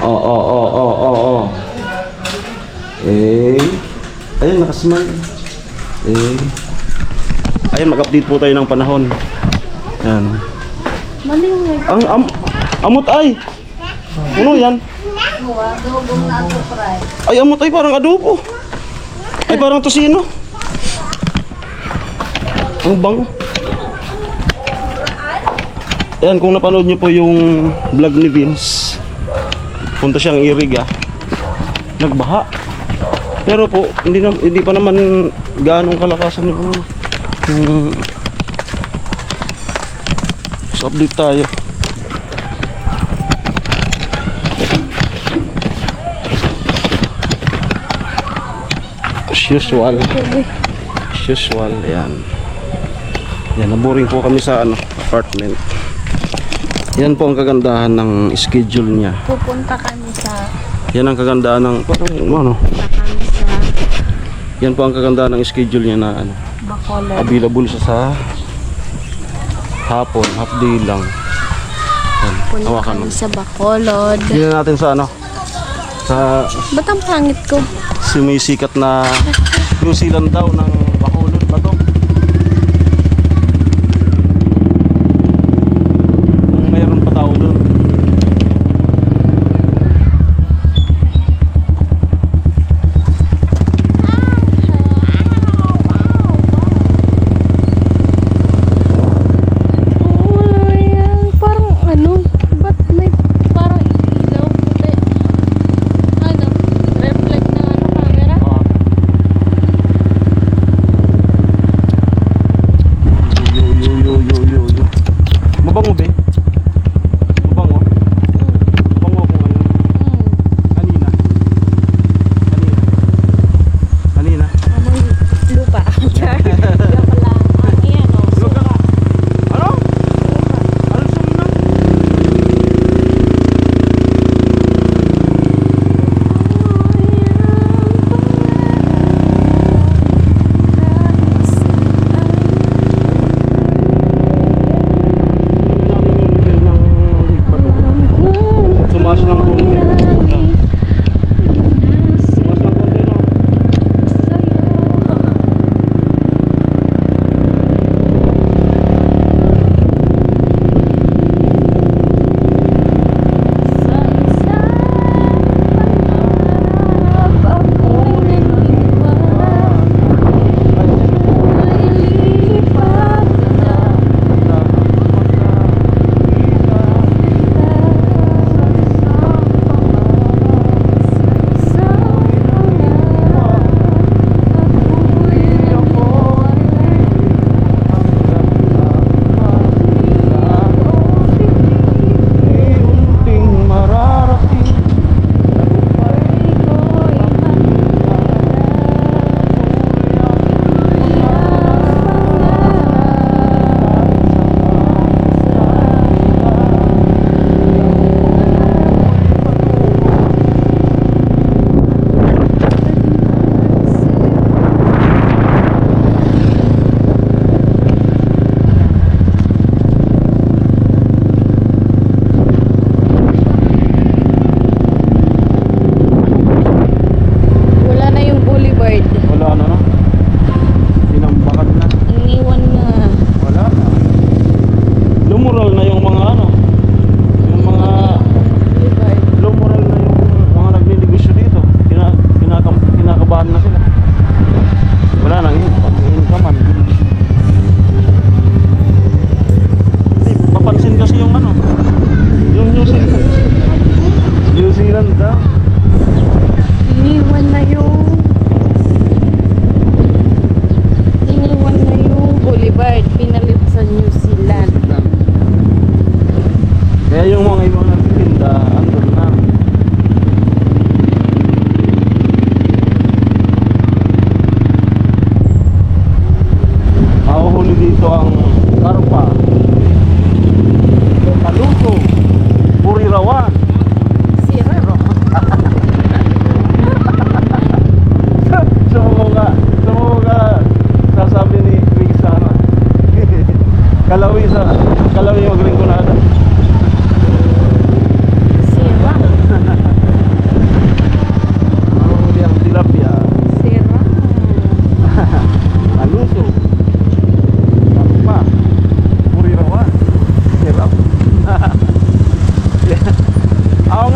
Oo, oo, oo, oo, oo. Ayun, nakasmile. Ayun, mag-update po tayo ng panahon. Yan. Malingay. Amot ay. Ano yan? Adobong na ito, fry. Ay, amot ay parang adobo. Ay, parang tosino. Ang bango. Ayan, kung napanood nyo po yung vlog ni Vince, punta siyang Iriga, nagbaha. Pero po, hindi pa naman gaanong kalakasan yung so update tayo. As usual, ayan. Yan, naboring po kami sa apartment. Yan po ang kagandahan ng schedule niya. Pupunta kami sa... Yan ang kagandahan ng yan po ang kagandahan ng schedule niya na Bacolod. available siya sa hapon, half day lang. Yan, Punta hawakan mo. kami sa Bacolod. Tingnan natin sa sa Ba't ang pangit ko? sumisikat na New Zealand daw ng Bacolod ba to? Mayroon pa tao doon. Wala yan. Parang ba't may parang ilaw puti? Reflect ng camera?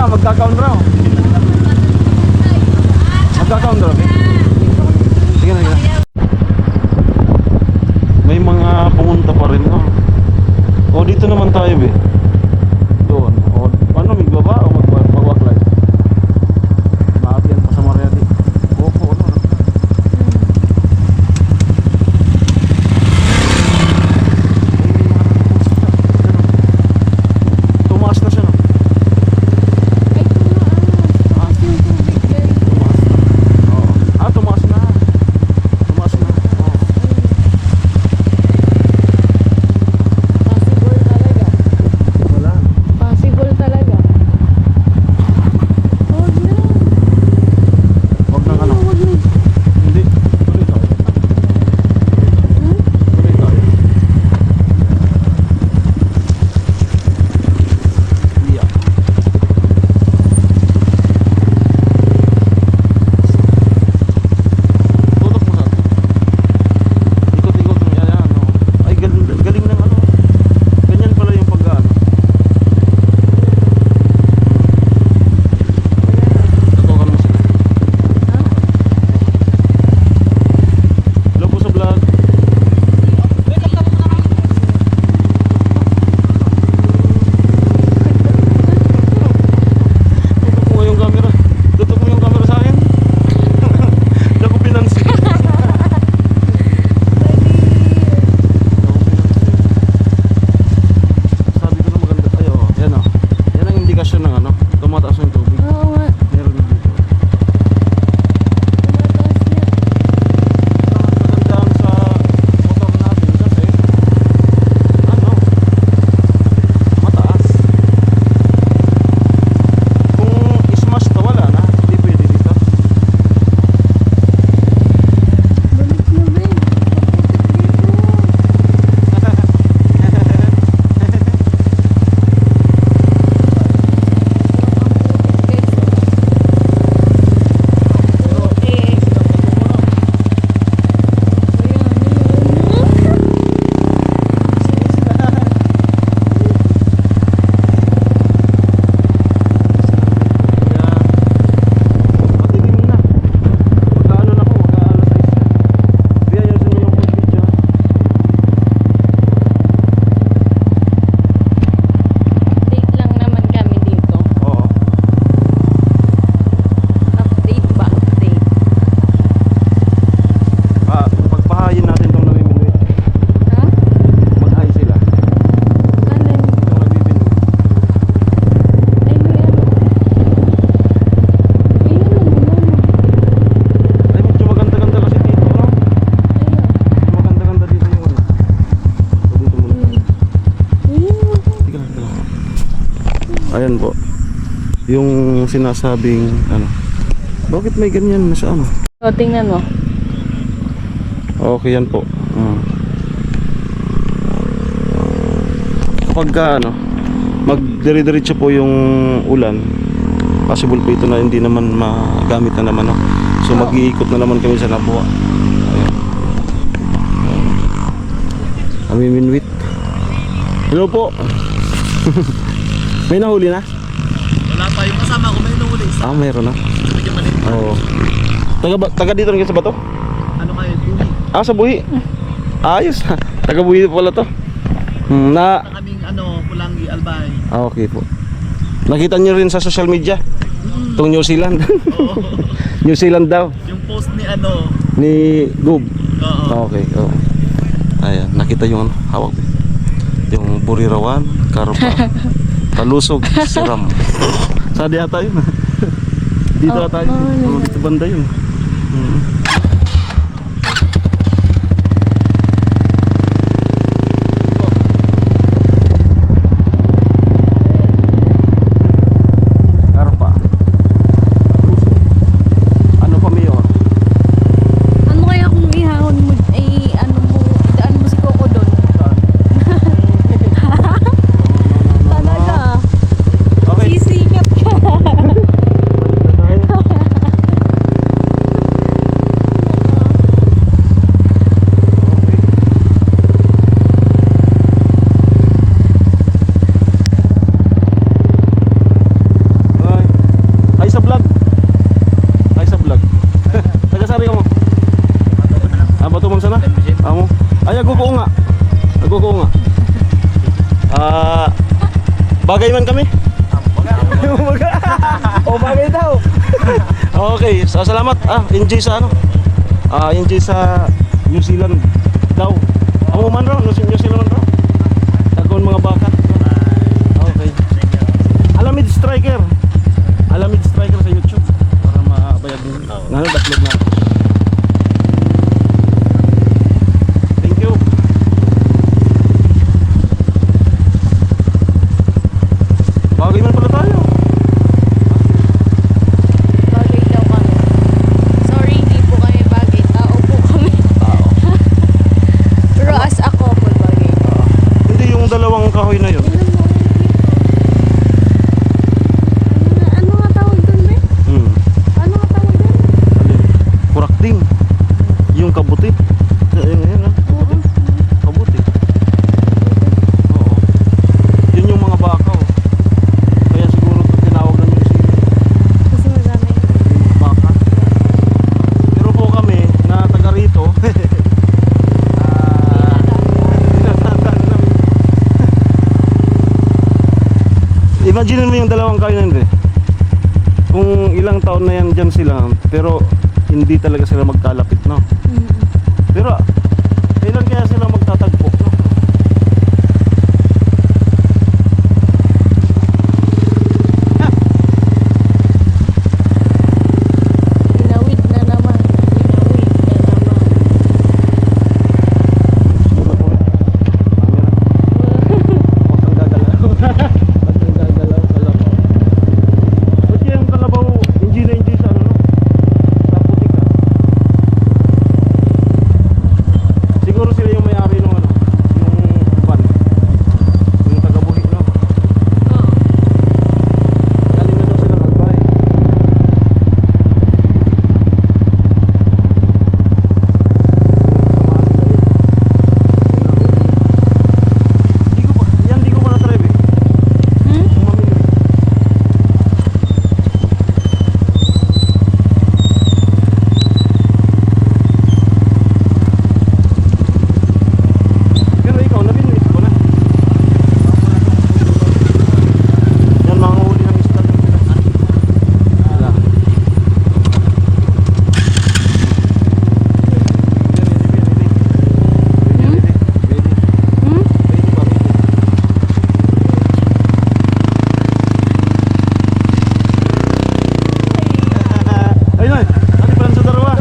magkakaon raw. Magkakaon raw, eh. Sige na, sige na. May mga pumunta pa rin, no? O, dito naman tayo, be. Doon. O, paano, magbaba o magwaklay? Maabiyan pa sa Mariati. Opo, ano? Tumaas na siya, no? Ay, tumaas. Tumaas yung tubig, guys. Tumaas na. Oo. Ah, tumaas na. Tumaas na. Oo. Possible talaga. Wala. Possible talaga. Huwag na. Huwag nang ano. Huwag na. Hindi. Tuloy tayo. Hmm? Tuloy tayo. Yeah. Tutok mo sa atin. Ikot-ikot mo yan. Ano. Ay, galing, galing ng ano. Ganyan pala yung pag-ano. Tutukan mo sila. Ha? Hello po sa vlog. Tutok mo yung camera. Tutok mo yung camera sa akin. Hindi ako pinansin. Sabi ko na maganda tayo. Yan o. Yan ang indikasyon ng ano. Tumataas yung tubig. Oo nga. Meron na dito. Tumataas niya. Ang sa motor natin kasi ano, mataas. Kung smash to wala na, hindi pwede dito. Balik na, Ben. Matilim na. Magkaano na po, magkaalas 6. Kaya yun sa yung video. Update lang naman kami dito. Oo. Update ba? Update. Pagpahayin natin itong namimingwit. Ha? Mag-hi sila. Ano yun? Yung nagbibingwit. Ay, may ano. Ayun lang, ano. Ay, medyo maganda-ganda kasi dito, no? Ayun. Maganda-ganda dito yung ano. So, dito muna tayo. Ayun. Tika lang, tika lang. Ayan po. Yung sinasabing ano. Bakit may ganyan na sa ano? O, tingnan mo. Okay yan po. Kapag ano, magdiri-diretso po yung ulan, possible po ito na hindi naman magamit na naman, no? So mag-iikot na naman kami sa Labuha. Ayan. Aminwit. Hello po. May nahuli na? Wala pa, yung kasama ko may nahuli isa. Ah, meron na. Medyo maliit. Oo. Taga dito rin kayo sa bato? Ano kayo, buhi. Ah, sa Buhi. Ayos. Taga Buhi pala to. Na Na kaming Pulangi, Albay. okay po. Nakita niyo rin sa social media? Itong New Zealand. Oo. New Zealand daw. Yung post ni Ni Goob. Oo. Okay, oo. Ayan, nakita yung hawak. Yung Burirawan, Karpa, Talusog, Siram. Sa di ata yun. Dito ata yun. Dito banda yun. Karpa. Ano pa, Mayor? Ano kaya kung ihahon mo, idaan mo si Coco doon? Talaga. Okay. Sisikat ka. bagay daw. Okay, salamat. Enjoy sa ano? Enjoy sa New Zealand daw. Amo man raw, New Zealand man raw. Dagkon mga baka. Okay. Alamid Striker. Alamid Striker sa YouTube para mabayad din. Ngano batlog na. Thank you. Bagay man pala tayo. Bagay daw kami. Sorry, hindi po kami bagay. Tao po kami. Pero as a couple, bagay. Hindi yung dalawang kahoy na yun. Tingnan mo. Ano nga tawag doon, be? Ano nga tawag doon? Alin? Kurakting. Yung kabutit. Ayun, kabutit. Kabutit. Oo. Yun yung mga bakaw. Kaya siguro tinawag na yung sila. Kasi madami. Yung baka. Pero po kami na taga rito. Dinadaan namin. Imagine mo yung dalawang kayo na kung ilang taon na yan dyan sila, pero hindi talaga sila magkalapit, no? Pero kailan kaya sila magtatagpo, no? Ginawid na naman. Ginawid na naman. Huwag kang gagalaw. Huwag kang gagalaw, kalabaw. Ba't kaya yung kalabaw, hindi na hindi sa ano, no? Sa putika. Siguro sila yung may-ari ng ano, yung van. Yung taga-buhi, no? Galing na daw sila mag-buy. Di ko pa na-try eh. Kung mamili. Pero ikaw, nabinwit ko na. Yan, mga huli ng isda lang sila. Wala. Ready ba? Ready. Ayun na, ati pala sa darawa.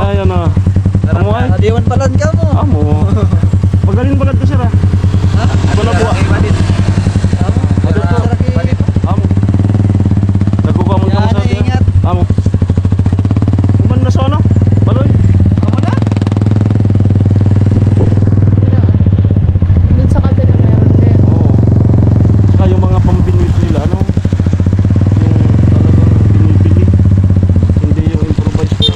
Ayun na. Amo ay. Adiwan palan ka mo. Amo. Magaling balad ka sir ah. Wala buwa. Adto ko. Amo. Nagkukuha mo ka sa atin. Ingat. Amo. Kuman na sa ano? Baloy. Doon sa kabila meron din. Oo. Saka yung mga pambinwit nila, ano? Yung talagang binibili. Hindi yung improvise na.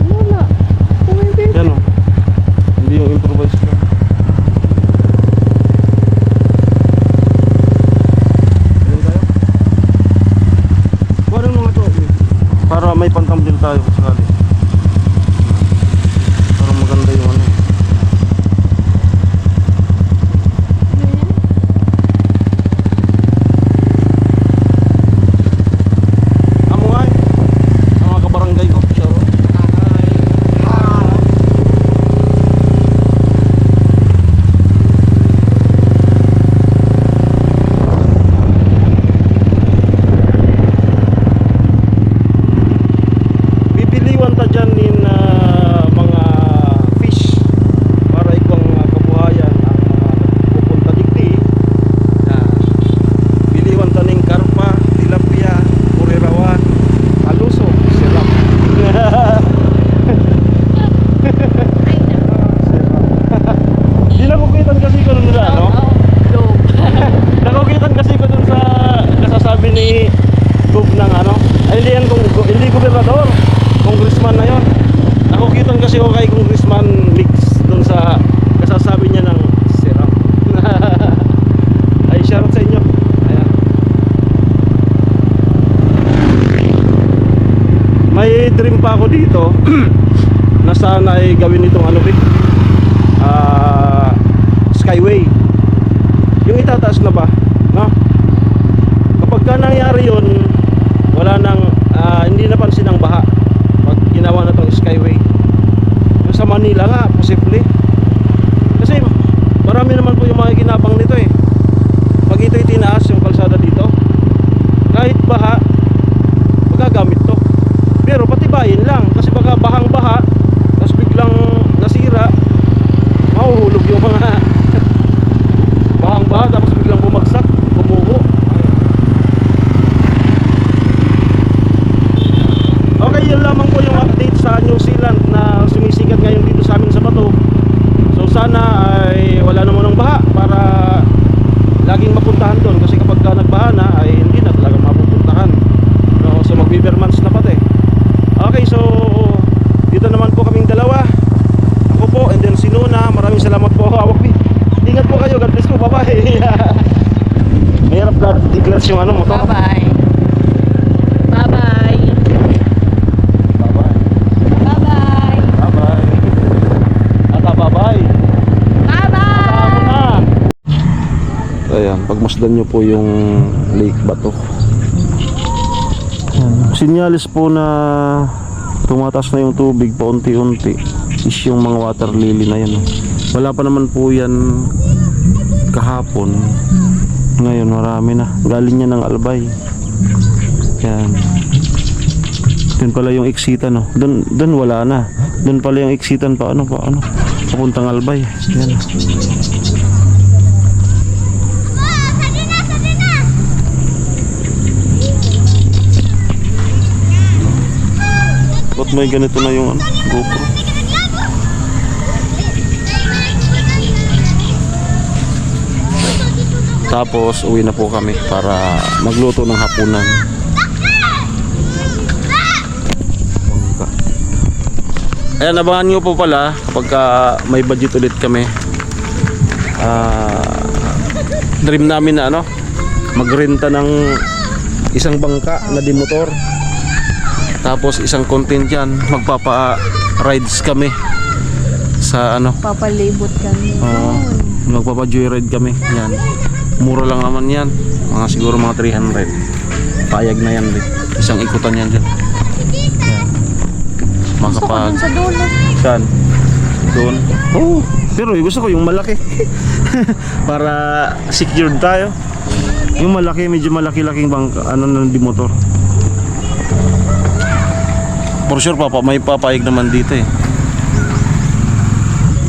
Wala. Pumipin. Yan o. Hindi yung improvise na. Ganun tayo? Kuha rin mga to. Para may pang-thumbnail tayo kung sakali. Para maganda yung ano. Amo nga eh. Ang mga kabarangay ko. Siya ro. Pipiliwan ta dyan in mga fish para ikong kabuhayan ang pupunta digdi. Piliwan ta ning karpa, tilapia, kurirawan, aluso, sirap. Di nakukitan kasi ko nila, no? Nakukitan kasi ko dun sa kasasabi ni Gub ng ano. Ay, hindi yan hindi gobernador. Congressman na yon. Nakukitan kasi ko kay Congressman Mix dun sa kasasabi niya ng sirap. Ay, shoutout sa inyo. Ayan. May dream pa ako dito na sana ay gawin itong ano, Skyway. yung itataas na ba, no? Kapag ka nangyari yun, wala nang hindi napansin ang baha pag ginawa na tong skyway. Yung sa Manila nga, posible. Kasi marami naman po yung mga ginabang nito eh. Pag ito'y tinaas yung kalsada dito, kahit baha, magagamit to. Pero patibayin lang, kasi baka bahang baha, tapos biglang nasira, mahuhulog yung mga bahang baha, tapos biglang bumagsak, bumuho. Okay, yun lamang po yung update sa New Zealand na sumisikat ngayon dito sa amin sa bato. So sana ay wala naman ng baha para laging mapuntahan doon, kasi kapag ka nagbaha na ay hindi na talaga mapupuntahan. So magbibermans na pati. Okay, so dito naman po kaming dalawa. Ako po and then si Nuna. Maraming salamat po. Ingat po kayo. God bless po. Bye bye. Mahirap na i-clutch yung ano motor. Bye-bye. Bye-bye. Bye-bye. Bye-bye. Bye-bye. Ata bye-bye. Bye-bye. Ayan, pagmasdan nyo po yung Lake Bato. Sinyalis po na tumataas na yung tubig paunti-unti is yung mga water lily na yan. Wala pa naman po yan kahapon. Ngayon marami na. Galing yan ng Albay. Yan. Doon pala yung exitan, no? Doon wala na. Doon pala yung exitan pa ano papuntang Albay. Yan. Ba't may ganito na yung GoPro? Tapos uwi na po kami para magluto ng hapunan. Ayan, abangan nyo po pala kapag may budget ulit kami. Dream namin na magrenta ng isang bangka na di motor. Tapos isang content dyan, magpapa-rides kami sa Papalibot kami. magpapa-joyride kami. Yan. Mura lang naman yan. Mga siguro mga 300. Payag na yan din. Isang ikutan yan dyan. Yan. Gusto ko dun sa dulo. Saan? Doon? Oo. Pero gusto ko yung malaki. Para secured tayo. Yung malaki, medyo malaki-laking bangka, di motor. For sure may papayag naman dito eh.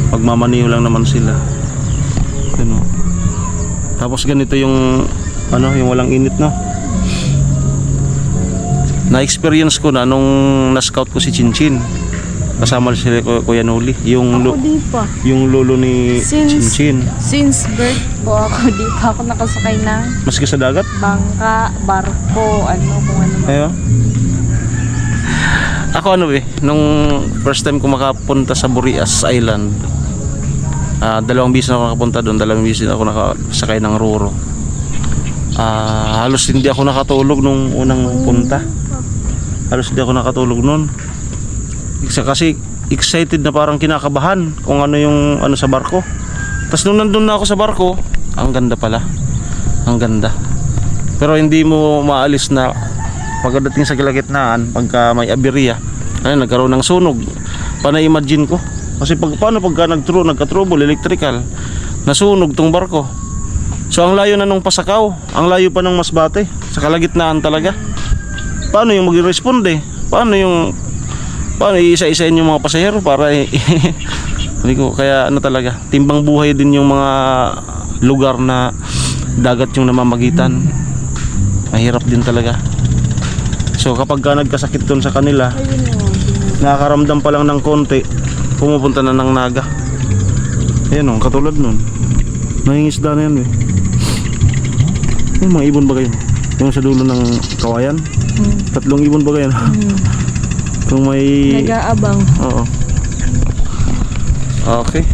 Pagmamaniho lang naman sila. Tapos ganito yung yung walang init na. Na-experience ko na nung na-scout ko si Chinchin. Kasama sila Kuya Noli, yung Di pa. yung lolo ni Chinchin. Since birth po ako, di pa ako nakasakay ng Maski sa dagat? bangka, barko, kung ano man. Ayo. Ako nung first time ko makapunta sa Burias Island, dalawang bisis na ako nakapunta doon, dalawang bisis na ako nakasakay ng Roro. Halos hindi ako nakatulog nung unang punta. Halos hindi ako nakatulog noon. Kasi excited na, parang kinakabahan kung ano yung sa barko. Tapos nung nandun na ako sa barko, ang ganda pala. Ang ganda. Pero hindi mo maalis na pagdating sa kalagitnaan, pagka may aberya, nagkaroon ng sunog. Pana-imagine ko. Kasi paano pagka nagka-trouble, electrical, nasunog tong barko. So ang layo na nung Pasakaw, ang layo pa ng Masbate, sa kalagitnaan talaga. Paano yung mag-responde? Paano iisa-isain yung mga pasahero para hindi ko, kaya talaga, timbang buhay din yung mga lugar na dagat yung namamagitan. Mahirap din talaga. So kapag nagkasakit doon sa kanila, nakakaramdam pa lang ng konti, pumupunta na ng Naga. Ayan katulad nun, nangingisda na yan yung mga ibon ba kayo? Yung sa dulo ng kawayan? 3 ibon ba kayo? Kung may Nag-aabang. Oo. Okay.